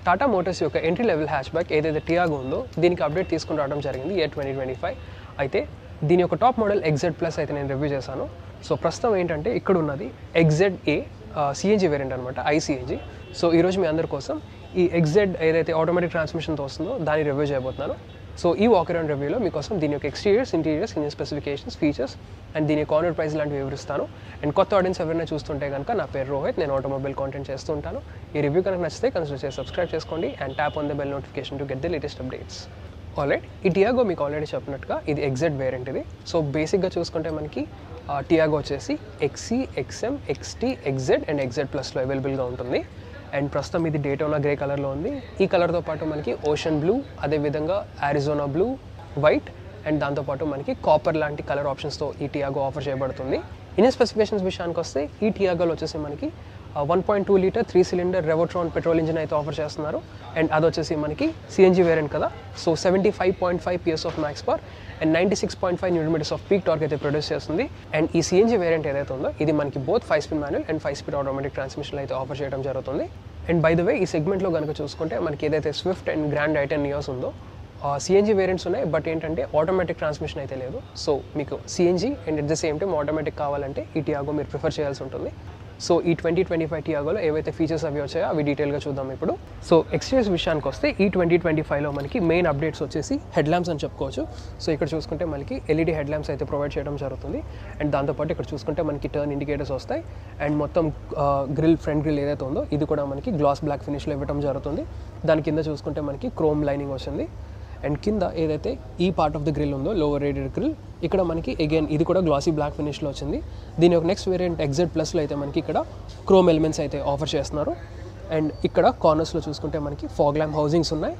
Tata Motors యొక్క entry level hatch back ఏదైతే టియాగో ఉందో దీనికి అప్డేట్ తీసుకుని రావడం జరిగింది ఇయర్ 2025. అయితే దీని యొక్క టాప్ మోడల్ XZ Plus అయితే నేను రివ్యూ చేశాను. సో ప్రస్తుతం ఏంటంటే ఇక్కడ ఉన్నది XZA CNG వేరియంట్ అనమాట, ICNG. సో ఈరోజు మీ అందరి కోసం ఈ XZ ఏదైతే ఆటోమేటిక్ ట్రాన్స్మిషన్తో వస్తుందో దాన్ని రివ్యూ చేయబోతున్నాను. సో ఈ వాక్ అరౌండ్ రివ్యూలో మీకోసం దీని యొక్క exteriors, interiors, engine specifications, features and దీని కార్నర్ ప్రైస్ లాంటివి వివరిస్తాను. అండ్ కొత్త ఆడియన్స్ ఎవరైనా చూస్తుంటే కనుక నా పేరు రోహిత్, నేను ఆటోమొబైల్ కాంటెంట్ చేస్తూ ఉంటాను. ఈ రివ్యూ కనుక నచ్చితే కన్సిడర్ చేసి సబ్స్క్రైబ్ చేసుకోండి and tap on the bell notification to get the latest updates. Alright, ఈ టియాగో మీకు ఆల్రెడీ చెప్పినట్టుగా ఇది XZ వేరియంట్ ఇది. సో బేసిక్గా చూసుకుంటే మనకి టియాగో వచ్చేసి XC, XM, XT, XZ and XZ Plusలో అవైలబుల్గా ఉంటుంది. అండ్ ప్రస్తుతం ఇది డేటోనా గ్రే కలర్లో ఉంది. ఈ కలర్తో పాటు మనకి ఓషన్ బ్లూ, అదేవిధంగా అరిజోనా బ్లూ, వైట్ అండ్ దాంతోపాటు మనకి కాపర్ లాంటి కలర్ ఆప్షన్స్తో ఈ టియాగో ఆఫర్ చేయబడుతుంది. ఇంజిన్ స్పెసిఫికేషన్స్ విషయానికి వస్తే ఈ టియాగోలో వచ్చేసి మనకి 1.2 litre 3 cylinder Revotron petrol engine అయితే ఆఫర్ చేస్తున్నారు. అండ్ అది వచ్చేసి మనకి CNG వేరియంట్ కదా, so 75.5 PS of maths power and 96.5 Nm off peak torque అయితే ప్రొడ్యూస్ చేస్తుంది. అండ్ ఈ CNG వేరియంట్ ఏదైతే ఉందో ఇది మనకి both 5-స్పీడ్ manual and 5-స్పీడ్ automatic transmission అయితే ఆఫర్ చేయడం జరుగుతుంది. అండ్ బై ద వే ఈ సెగ్మెంట్లో కనుక చూసుకుంటే మనకి ఏదైతే Swift and Grand i ten Nios ఉందో CNG వేరియంట్స్ ఉన్నాయి, బట్ ఏంటంటే ఆటోమేటిక్ ట్రాన్స్మిషన్ అయితే లేదు. సో మీకు CNG and at the same time automatic కావాలంటే ఈ టియాగో మీరు ప్రిఫర్ చేయాల్సి ఉంటుంది. సో ఈ 2025 టియాగోలో ఏవైతే ఫీచర్స్ అవి వచ్చాయో అవి డీటెయిల్గా చూద్దాం ఇప్పుడు. సో ఎక్స్టీరియర్స్ విషయానికి వస్తే ఈ 2025లో మనకి మెయిన్ అప్డేట్స్ వచ్చేసి హెడ్ ల్యాంప్స్ అని చెప్పుకోవచ్చు. సో ఇక్కడ చూసుకుంటే మనకి LED హెడ్ ల్యాంప్స్ అయితే ప్రొవైడ్ చేయడం జరుగుతుంది. అండ్ దాంతోపాటు ఇక్కడ చూసుకుంటే మనకి టర్న్ ఇండికేటర్స్ వస్తాయి. అండ్ మొత్తం ఫ్రంట్ గ్రిల్ ఏదైతే ఉందో ఇది కూడా మనకి గ్లాస్ బ్లాక్ ఫినిష్లో ఇవ్వడం జరుగుతుంది. దాని కింద చూసుకుంటే మనకి క్రోమ్ లైనింగ్ వస్తుంది. అండ్ కింద ఏదైతే ఈ పార్ట్ ఆఫ్ ద గ్రిల్ ఉందో లోవర్ రేటెడ్ గ్రిల్, ఇక్కడ మనకి అగైన్ ఇది కూడా గ్లాసీ బ్లాక్ ఫినిష్లో వచ్చింది. దీని యొక్క నెక్స్ట్ వేరియంట్ XZ Plusలో అయితే మనకి ఇక్కడ క్రోమ్ ఎలిమెంట్స్ అయితే ఆఫర్ చేస్తున్నారు. అండ్ ఇక్కడ కార్నర్స్లో చూసుకుంటే మనకి ఫాగ్ ల్యాంప్ హౌసింగ్స్ ఉన్నాయి.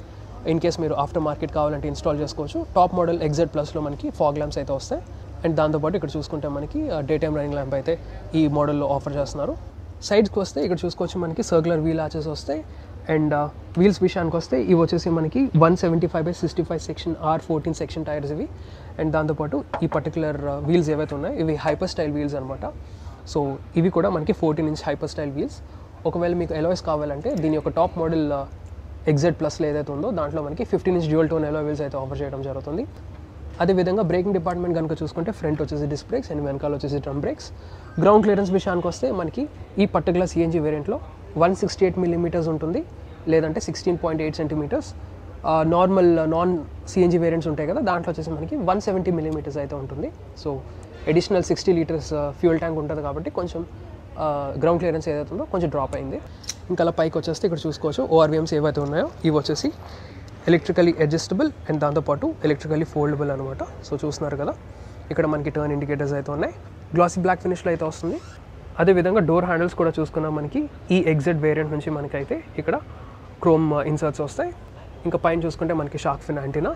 ఇన్ కేస్ మీరు ఆఫ్టర్ మార్కెట్ కావాలంటే ఇన్స్టాల్ చేసుకోవచ్చు. టాప్ మోడల్ XZ Plusలో మనకి ఫాగ్ ల్యాంప్స్ అయితే వస్తాయి. అండ్ దాంతోపాటు ఇక్కడ చూసుకుంటే మనకి డే టైమ్ రన్నింగ్ ల్యాంప్ అయితే ఈ మోడల్లో ఆఫర్ చేస్తున్నారు. సైడ్స్కి వస్తే ఇక్కడ చూసుకోవచ్చు మనకి సర్క్యులర్ వీల్ ఆచెస్ వస్తాయి. అండ్ వీల్స్ విషయానికి వస్తే ఇవి వచ్చేసి మనకి 175/65 సెక్షన్ R14 సెక్షన్ టైర్స్ ఇవి. అండ్ దాంతోపాటు ఈ పర్టికులర్ వీల్స్ ఏవైతే ఉన్నాయో ఇవి హైపర్ స్టైల్ వీల్స్ అనమాట. సో ఇవి కూడా మనకి 14-inch హైపర్ స్టైల్ వీల్స్. ఒకవేళ మీకు ఎలాయ్స్ కావాలంటే దీని యొక్క టాప్ మోడల్ XZ Plusలో ఏదైతే ఉందో దాంట్లో మనకి 15-inch dual tone alloy wheels అయితే ఆఫర్ చేయడం జరుగుతుంది. అదేవిధంగా బ్రేకింగ్ డిపార్ట్మెంట్ కనుక చూసుకుంటే ఫ్రంట్ వచ్చేసి డిస్క్ బ్రేక్స్ అండ్ వెనకాల వచ్చేసి డ్రమ్ బ్రేక్స్. గ్రౌండ్ క్లియరెన్స్ విషయానికి వస్తే మనకి ఈ పర్టికులర్ CNG వేరియంట్లో 168 mm ఉంటుంది, లేదంటే 16.8 cm. Normal non CNG variants ఉంటాయి కదా, దాంట్లో వచ్చేసి మనకి 170 mm అయితే ఉంటుంది. So additional 60 litres fuel tank ఉంటుంది కాబట్టి కొంచెం గ్రౌండ్ క్లియరెన్స్ ఏదైతే ఉందో కొంచెం డ్రాప్ అయింది. ఇంకా అలా పైకి వచ్చేస్తే ఇక్కడ చూసుకోవచ్చు ORVMs ఏవైతే ఉన్నాయో ఇవి వచ్చేసి ఎలక్ట్రికలీ అడ్జస్టబుల్ అండ్ దాంతోపాటు ఎలక్ట్రికలీ ఫోల్డబుల్ అనమాట. సో చూస్తున్నారు కదా, ఇక్కడ మనకి టర్న్ ఇండికేటర్స్ అయితే ఉన్నాయి. గ్లాసీ బ్లాక్ ఫినిష్లో అయితే వస్తుంది. అదేవిధంగా డోర్ హ్యాండిల్స్ కూడా చూసుకున్నాం మనకి ఈ XZ వేరియంట్ నుంచి మనకైతే ఇక్కడ క్రోమ్ ఇన్సర్ట్స్ వస్తాయి. ఇంకా పైన చూసుకుంటే మనకి షార్క్ ఫిన్ యాంటీనా.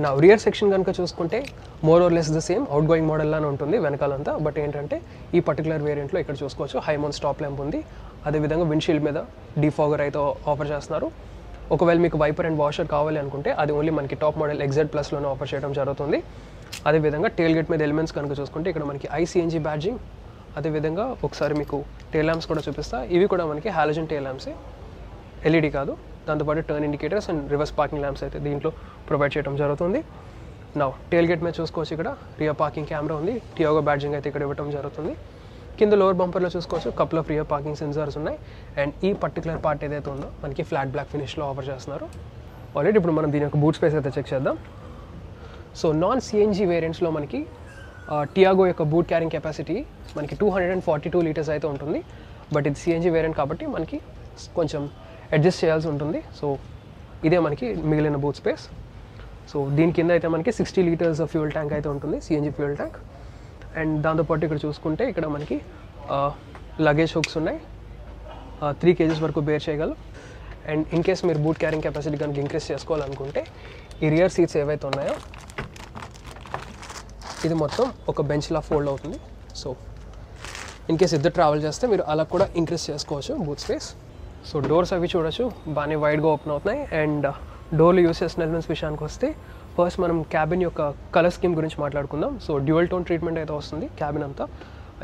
నా రియర్ సెక్షన్ కనుక చూసుకుంటే more or less the same outgoing మోడల్లానే ఉంటుంది వెనకాలంతా. బట్ ఏంటంటే ఈ పర్టికులర్ వేరియంట్లో ఇక్కడ చూసుకోవచ్చు హైమౌంట్ స్టాప్ ల్యాంప్ ఉంది. అదేవిధంగా విండ్షీల్డ్ మీద డీఫాగర్ అయితే ఆఫర్ చేస్తున్నారు. ఒకవేళ మీకు వైపర్ అండ్ వాషర్ కావాలి అనుకుంటే అది ఓన్లీ మనకి టాప్ మోడల్ XZ Plusలోనే ఆఫర్ చేయడం జరుగుతుంది. అదేవిధంగా టేల్ గేట్ మీద ఎలిమెంట్స్ కనుక చూసుకుంటే ఇక్కడ మనకి ICNG బ్యాడ్జింగ్. అదేవిధంగా ఒకసారి మీకు టేల్ ల్యాంప్స్ కూడా చూపిస్తా. ఇవి కూడా మనకి హాలోజన్ టేల్ ల్యాంప్సే, LED కాదు. దాంతోపాటు turn indicators and reverse parking lamps అయితే దీంట్లో ప్రొవైడ్ చేయడం జరుగుతుంది. నా టేల్ గేట్ మీద చూసుకోవచ్చు ఇక్కడ రియర్ పార్కింగ్ కెమెరా ఉంది. టియాగో బ్యాడ్జింగ్ అయితే ఇక్కడ ఇవ్వడం జరుగుతుంది. కింద లోవర్ బంపర్లో చూసుకోవచ్చు couple of rear parking sensors ఉన్నాయి. అండ్ ఈ పర్టికులర్ పార్ట్ ఏదైతే ఉందో మనకి ఫ్లాట్ బ్లాక్ ఫినిష్లో ఆఫర్ చేస్తున్నారు. ఆల్రెడీ ఇప్పుడు మనం దీని యొక్క బూట్ స్పేస్ అయితే చెక్ చేద్దాం. సో నాన్ CNG వేరియంట్స్లో మనకి టియాగో యొక్క బూట్ క్యారింగ్ కెపాసిటీ మనకి 242 లీటర్స్ అయితే ఉంటుంది. బట్ ఇది CNG వేరియంట్ కాబట్టి మనకి కొంచెం అడ్జస్ట్ చేయాల్సి ఉంటుంది. సో ఇదే మనకి మిగిలిన బూట్ స్పేస్. సో దీని కింద అయితే మనకి 60 లీటర్స్ ఫ్యూయల్ ట్యాంక్ అయితే ఉంటుంది, CNG ఫ్యూయల్ ట్యాంక్. అండ్ దాంతోపాటు ఇక్కడ చూసుకుంటే ఇక్కడ మనకి లగేజ్ హుక్స్ ఉన్నాయి, 3 kgs వరకు బేర్ చేయగలరు. అండ్ ఇన్ కేస్ మీరు బూట్ క్యారింగ్ కెపాసిటీ కనుక ఇంక్రీజ్ చేసుకోవాలనుకుంటే ఈ రియర్ సీట్స్ ఏవైతే ఉన్నాయో ఇది మొత్తం ఒక బెంచ్లా ఫోల్డ్ అవుతుంది. సో ఇన్ కేస్ ఇద్దరు ట్రావెల్ చేస్తే మీరు అలా కూడా ఇంక్రీజ్ చేసుకోవచ్చు బూట్ స్పేస్. సో డోర్స్ అవి చూడొచ్చు బాగానే వైడ్గా ఓపెన్ అవుతున్నాయి. అండ్ డోర్లు యూస్ చేసిన ఎలిమెంట్స్ విషయానికి వస్తే ఫస్ట్ మనం క్యాబిన్ యొక్క కలర్ స్కీమ్ గురించి మాట్లాడుకుందాం. సో డ్యూయల్ టోన్ ట్రీట్మెంట్ అయితే వస్తుంది క్యాబిన్ అంతా.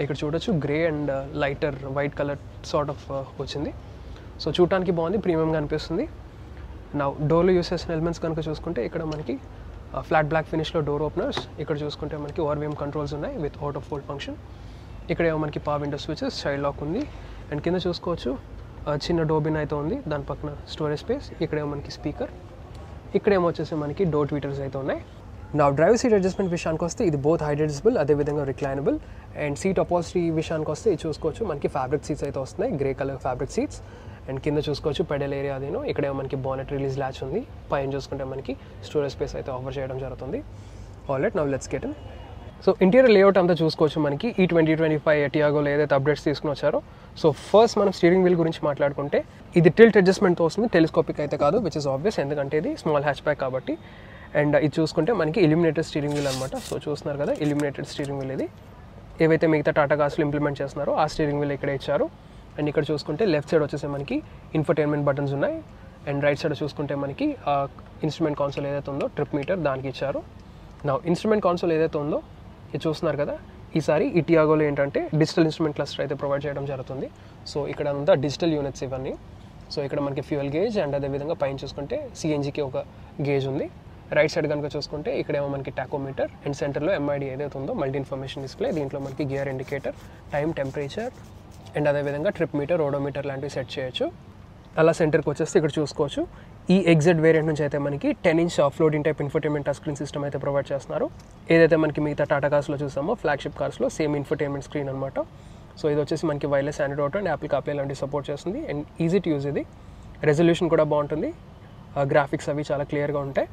ఇక్కడ చూడొచ్చు grey and lighter white colour sort of వచ్చింది. సో చూడటానికి బాగుంది, ప్రీమియంగా అనిపిస్తుంది. నా డోర్లో యూస్ చేసిన ఎలిమెంట్స్ కనుక చూసుకుంటే ఇక్కడ మనకి ఫ్లాట్ బ్లాక్ ఫినిష్లో డోర్ ఓపెనర్స్, ఇక్కడ చూసుకుంటే మనకి ఓఆర్విఎం కంట్రోల్స్ ఉన్నాయి విత్ ఆటో ఫోల్డ్ ఫంక్షన్. ఇక్కడ ఏమో మనకి power window switches, child lock ఉంది. అండ్ కింద చూసుకోవచ్చు చిన్న డోబిన్ అయితే ఉంది, దాని పక్కన స్టోరేజ్ స్పేస్. ఇక్కడేమో మనకి స్పీకర్, ఇక్కడేమో వచ్చేసి మనకి డోర్ ట్వీటర్స్ అయితే ఉన్నాయి. నా డ్రైవర్ సీట్ అడ్జస్ట్మెంట్ విషయానికి వస్తే ఇది బోత్ హైట్ అడ్జస్టబుల్, అదేవిధంగా రిక్లైనబుల్. అండ్ సీట్ అపోజిటరీ విషయానికి వస్తే ఇది చూసుకోవచ్చు మనకి ఫ్యాబ్రిక్ సీట్స్ అయితే వస్తున్నాయి, grey colour fabric seats. And కింద చూసుకోవచ్చు పెడల్ ఏరియా అదేనో, ఇక్కడేమో మనకి బానెట్ రిలీజ్ ల్యాచ్ ఉంది. పైన చూసుకుంటే మనకి స్టోరేజ్ స్పేస్ అయితే ఆఫర్ చేయడం జరుగుతుంది. Alright, now let's get in. So interior layout అంతా చూసుకోవచ్చు మనకి ఈ 2025 టియాగోలో ఏదైతే అప్డేట్స్ తీసుకుని వచ్చారో. సో ఫస్ట్ మనం స్టీరింగ్ వీల్ గురించి మాట్లాడుకుంటే ఇది టిల్ట్ అడ్జస్ట్మెంట్తో వస్తుంది, టెలిస్కోపిక్ అయితే కాదు, విచ్ ఇస్ ఆబ్వియస్ ఎందుకంటే ఇది స్మాల్ హ్యాచ్ బ్యాక్ కాబట్టి. అండ్ ఇది చూసుకుంటే మనకి ఇల్యూమినేటెడ్ స్టీరింగ్ వీల్ అనమాట. సో చూస్తున్నారు కదా ఇల్యూమినేటెడ్ స్టీరింగ్ వీల్ ఇది. ఏవైతే మిగతా టాటా కార్స్లో ఇంప్లిమెంట్ చేస్తున్నారో ఆ స్టీరింగ్ వీల్ ఇక్కడ ఇచ్చారు. అండ్ ఇక్కడ చూసుకుంటే లెఫ్ట్ సైడ్ వచ్చేసి మనకి ఇన్ఫర్టైన్మెంట్ బటన్స్ ఉన్నాయి. అండ్ రైట్ సైడ్ చూసుకుంటే మనకి ఇన్స్ట్రుమెంట్ కాన్సోల్ ఏదైతే ఉందో ట్రిప్ మీటర్ దానికి ఇచ్చారు. నా ఇన్స్ట్రుమెంట్ కాన్సోల్ ఏదైతే ఉందో ఇది చూస్తున్నారు కదా, ఈసారి ఈ టియాగోలో ఏంటంటే డిజిటల్ ఇన్స్ట్రుమెంట్ క్లస్టర్ అయితే ప్రొవైడ్ చేయడం జరుగుతుంది. సో ఇక్కడ అంతా డిజిటల్ యూనిట్స్ ఇవన్నీ. సో ఇక్కడ మనకి ఫ్యూయల్ గేజ్ అండ్ అదేవిధంగా పైన చూసుకుంటే సిఎన్జికి ఒక గేజ్ ఉంది. రైట్ సైడ్ కనుక చూసుకుంటే ఇక్కడేమో మనకి టాకోమీటర్ అండ్ సెంటర్లో ఎంఐడి ఏదైతే ఉందో మల్టీ ఇన్ఫర్మేషన్ డిస్ప్లే. దీంట్లో మనకి gear indicator, time, temperature and అదేవిధంగా ట్రిప్ మీటర్, ఓడోమీటర్ లాంటివి సెట్ చేయొచ్చు. అలా సెంటర్కి వచ్చేస్తే ఇక్కడ చూసుకోవచ్చు ఈ ఎగ్జెడ్ వేరియంట్ నుంచి అయితే మనకి 10-inch floating type infotainment touch screen system అయితే ప్రొవైడ్ చేస్తున్నారు. ఏదైతే మనకి మిగతా టాటా కార్స్లో చూసామో ఫ్లాగ్షిప్ కార్స్లో సేమ్ ఇన్ఫర్టైన్మెంట్ స్క్రీన్ అనమాట. సో ఇది వచ్చేసి మనకి wireless Android Auto and Apple CarPlay లాంటివి సపోర్ట్ చేస్తుంది. అండ్ ఈజీ టు యూజ్ ఇది, రెజల్యూషన్ కూడా బాగుంటుంది, గ్రాఫిక్స్ అవి చాలా క్లియర్గా ఉంటాయి.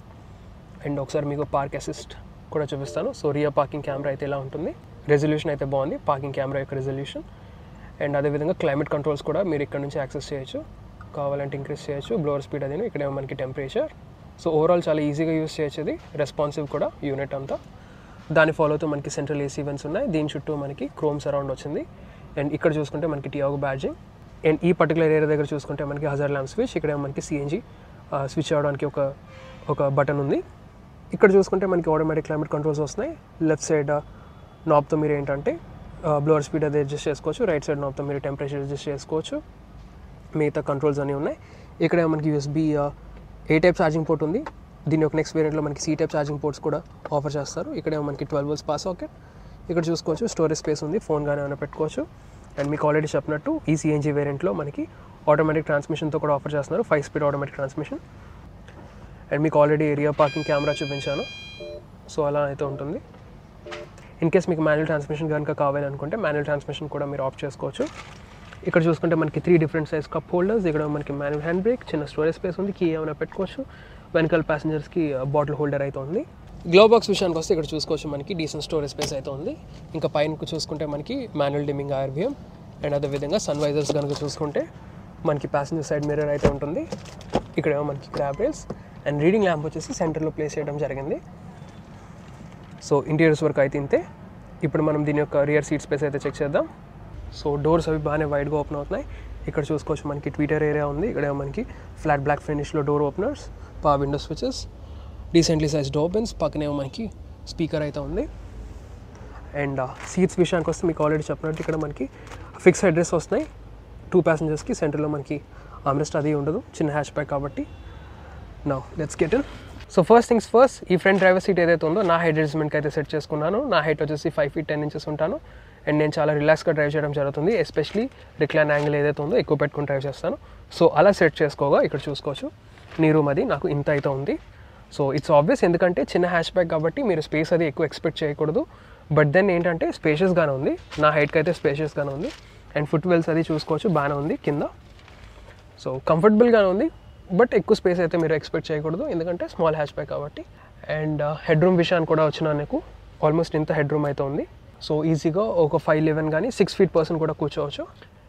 అండ్ ఒకసారి మీకు పార్క్ అసిస్ట్ కూడా చూపిస్తాను. సో రియర్ పార్కింగ్ కెమెరా అయితే ఇలా ఉంటుంది, రెజల్యూషన్ అయితే బాగుంది పార్కింగ్ కెమెరా యొక్క రెజల్యూషన్. అండ్ అదేవిధంగా క్లైమేట్ కంట్రోల్స్ కూడా మీరు ఇక్కడ నుంచి యాక్సెస్ చేయొచ్చు, కావాలంటే ఇంక్రీజ్ చేయొచ్చు, బ్లోవర్ స్పీడ్ అదేను, ఇక్కడేమో మనకి టెంపరేచర్. సో ఓవరాల్ చాలా ఈజీగా యూస్ చేయొచ్చు, ఇది రెస్పాన్సివ్ కూడా యూనిట్ అంతా. దాని ఫాలో అవుతూ మనకి సెంట్రల్ ఏసీ వెంట్స్ ఉన్నాయి, దీని చుట్టూ మనకి క్రోమ్ సరౌండ్ వచ్చింది. అండ్ ఇక్కడ చూసుకుంటే మనకి టియాగో బ్యాడ్జింగ్. అండ్ ఈ పర్టికులర్ ఏరియా దగ్గర చూసుకుంటే మనకి హజార్ ల్యాంప్ స్విచ్, ఇక్కడేమో మనకి సిఎన్జి స్విచ్ అవ్వడానికి ఒక బటన్ ఉంది. ఇక్కడ చూసుకుంటే మనకి ఆటోమేటిక్ క్లైమేట్ కంట్రోల్స్ వస్తున్నాయి. లెఫ్ట్ సైడ్ నాబ్తో మీరు ఏంటంటే బ్లోవర్ స్పీడ్ అది అడ్జస్ట్ చేసుకోవచ్చు, రైట్ సైడ్ నాబ్తో మీరు టెంపరేచర్ అడ్జస్ట్ చేసుకోవచ్చు, మిగతా కంట్రోల్స్ అన్నీ ఉన్నాయి. ఇక్కడ మనకి యూఎస్బీ ఏ టైప్ ఛార్జింగ్ పోర్ట్ ఉంది. దీని యొక్క నెక్స్ట్ వేరియంట్లో మనకి సి టైప్ ఛార్జింగ్ పోర్ట్స్ కూడా ఆఫర్ చేస్తారు. ఇక్కడ మనకి 12 volts పాస్ సాకెట్. ఇక్కడ చూసుకోవచ్చు స్టోరేజ్ స్పేస్ ఉంది, ఫోన్ కానీ ఏమైనా పెట్టుకోవచ్చు. అండ్ మీకు ఆల్రెడీ చెప్పినట్టు ఈ సిఎన్జీ వేరియంట్లో మనకి ఆటోమేటిక్ ట్రాన్స్మిషన్తో కూడా ఆఫర్ చేస్తున్నారు, 5-speed ఆటోమేటిక్ ట్రాన్స్మిషన్. అండ్ మీకు ఆల్రెడీ రియర్ పార్కింగ్ కెమెరా చూపించాను, సో అలా అయితే ఉంటుంది. ఇన్ కేస్ మీకు మాన్యువల్ ట్రాన్స్మిషన్ కనుక కావాలనుకుంటే మాన్యువల్ ట్రాన్స్మిషన్ కూడా మీరు ఆఫ్ చేసుకోవచ్చు. ఇక్కడ చూసుకుంటే మనకి 3 different సైజ్ కప్ హోల్డర్స్, ఇక్కడ మనకి మాన్యువల్ హ్యాండ్ బ్రేక్, చిన్న స్టోరేజ్ స్పేస్ ఉంది, కీ ఏమైనా పెట్టుకోవచ్చు. వెనకాల ప్యాసింజర్స్కి బాటిల్ హోల్డర్ అయితే ఉంది. గ్లో బాక్స్ విషయానికి వస్తే ఇక్కడ చూసుకోవచ్చు మనకి డీసెంట్ స్టోరేజ్ స్పేస్ అయితే ఉంది. ఇంకా పైన చూసుకుంటే మనకి మాన్యువల్ డిమ్మింగ్ ఆర్విఎం అండ్ అదేవిధంగా సన్ వైజర్స్ కనుక చూసుకుంటే మనకి ప్యాసింజర్ సైడ్ మిర్రర్ అయితే ఉంటుంది. ఇక్కడేమో మనకి grab rails and reading lamp వచ్చేసి సెంటర్లో ప్లేస్ చేయడం జరిగింది. సో ఇంటీరియర్స్ వరకు అయితే ఇంతే. ఇప్పుడు మనం దీని యొక్క రియర్ సీట్ స్పేస్ అయితే చెక్ చేద్దాం. సో డోర్స్ అవి బాగానే వైడ్గా ఓపెన్ అవుతున్నాయి. ఇక్కడ చూసుకోవచ్చు మనకి ట్విటర్ ఏరియా ఉంది, ఇక్కడ మనకి ఫ్లాట్ బ్లాక్ ఫినిష్లో door openers, power window switches, decently size opens, పక్కనేమో మనకి స్పీకర్ అయితే ఉంది. అండ్ సీట్స్ విషయానికి వస్తే మీకు ఆల్రెడీ చెప్పినట్టు ఇక్కడ మనకి ఫిక్స్ హెడ్ రెస్ట్ వస్తున్నాయి 2 passengers. సెంటర్లో మనకి ఆమ్రెస్ట్ అది ఉండదు, చిన్న హ్యాచ్ బ్యాక్ కాబట్టి. Now let's get in. So first things first, ఈ ఫ్రంట్ డ్రైవర్ సీట్ ఏదైతే ఉందో నా హైట్ అడ్జస్ట్మెంట్కి అయితే సెట్ చేసుకున్నాను. నా హైట్ వచ్చేసి 5 feet 10 inches ఉంటాను. అండ్ నేను చాలా రిలాక్స్గా డ్రైవ్ చేయడం జరుగుతుంది, ఎస్పెషలీ రిక్లైన్ యాంగిల్ ఏదైతే ఉందో ఎక్కువ పెట్టుకుని డ్రైవ్ చేస్తాను. సో అలా సెట్ చేసుకోగా ఇక్కడ చూసుకోవచ్చు నీ రూమ్ అది నాకు ఇంత అయితే ఉంది. సో ఇట్స్ ఆబ్వియస్, ఎందుకంటే చిన్న హ్యాచ్ బ్యాక్ కాబట్టి మీరు స్పేస్ అది ఎక్కువ ఎక్స్పెక్ట్ చేయకూడదు. బట్ దెన్ ఏంటంటే స్పేషియస్గానే ఉంది, నా హైట్కి అయితే స్పేషియస్గానే ఉంది. అండ్ ఫుట్ వెల్స్ అది చూసుకోవచ్చు బాగానే ఉంది కింద. సో కంఫర్టబుల్గానే ఉంది, బట్ ఎక్కువ స్పేస్ అయితే మీరు ఎక్స్పెక్ట్ చేయకూడదు, ఎందుకంటే స్మాల్ హ్యాచ్ బ్యాక్ కాబట్టి. అండ్ హెడ్ రూమ్ విషయాన్ని కూడా వచ్చిన నాకు ఆల్మోస్ట్ ఇంత హెడ్ రూమ్ అయితే ఉంది. సో ఈజీగా ఒక 5'11" కానీ 6 feet person కూడా కూర్చోవచ్చు.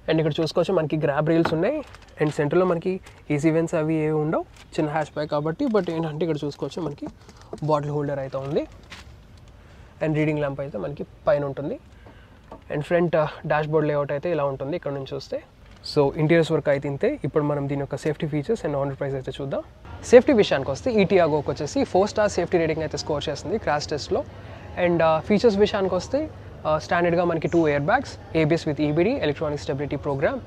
అండ్ ఇక్కడ చూసుకోవచ్చు మనకి గ్రాబ్ రైల్స్ ఉన్నాయి. అండ్ సెంటర్లో మనకి ఈజీ వెన్స్ అవి ఏవి ఉండవు, చిన్న హ్యాచ్ బ్యాక్ కాబట్టి. బట్ ఏంటంటే ఇక్కడ చూసుకోవచ్చు మనకి బాటిల్ హోల్డర్ అయితే ఉంది. అండ్ రీడింగ్ ల్యాంప్ అయితే మనకి పైన ఉంటుంది. And front dash board layout అయితే ఇలా ఉంటుంది ఇక్కడ నుంచి చూస్తే. సో ఇంటీరియర్స్ వర్క్ అయితే ఇంతే. ఇప్పుడు మనం దీని యొక్క safety features and on road price అయితే చూద్దాం. సేఫ్టీ విషయానికి వస్తే ఈ టియాగోకి వచ్చేసి 4 star సేఫ్టీ రేటింగ్ అయితే స్కోర్ చేస్తుంది క్రాష్ టెస్ట్లో. అండ్ ఫీచర్స్ విషయానికి వస్తే స్టాండర్డ్గా మనకి 2 airbags, ABS with EBD, electronic stability program,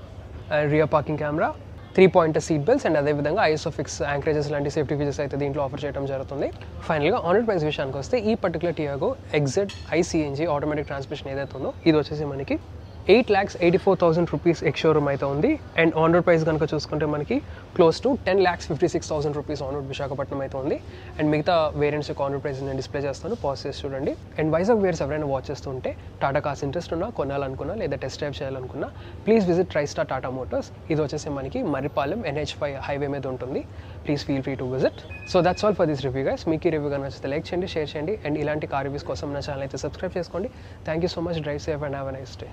rear parking camera, 3-point seat belts and అదేవిధంగా ఐసోఫిక్స్ యాంకరేజెస్ లాంటి సేఫ్టీ ఫీచర్స్ అయితే దీంట్లో ఆఫర్ చేయడం జరుగుతుంది. ఫైనల్గా ఆన్ రోడ్ ప్రైస్ విషయానికి వస్తే ఈ పర్టికులర్ టియాగో ఎగ్జెడ్ ఐసీఎన్జీ ఆటోమేటిక్ ట్రాన్స్మిషన్ ఏదైతే ఉందో ఇది వచ్చేసి మనకి 8,84,000 రూపీస్ ఎక్స్ షోరూమ్ అయితే ఉంది. అండ్ ఆన్ రోడ్ ప్రైస్ కనుక చూసుకుంటే మనకి close to 10,56,000 rupees on road Visakhapatnam అయితే ఉంది. అండ్ మిగతా వేరియంట్స్ యొక్క ఆన్ రోడ్ ప్రైస్ నేను డిస్ప్లే చేస్తాను, పాజ్ చేసి చూడండి. అండ్ వైజాగ్ వేర్స్ ఎవరైనా వాచ్ చేస్తుంటే టాటా కార్స్ ఇంట్రెస్ట్ ఉన్నా, కొనాలనుకున్నా లేదా టెస్ట్ డ్రైవ్ చేయాలనుకున్నా ప్లీజ్ విజిట్ ట్రైస్టార్ టాటా మోటార్స్. ఇది వచ్చేసి మనకి మర్రిపాలెం NH5 హైవే మీద ఉంటుంది. Please feel free to visit. So that's all for this review guys. మీకు ఈ రివ్యూ కనుక నచ్చితే లైక్ చేయండి, షేర్ చేయండి అండ్ ఇలాంటి కార్ రివ్యూస్ కోసం నా ఛానల్ అయితే సబ్స్క్రైబ్ చేసుకోండి. Thank you so much. Drive safe and have a nice day.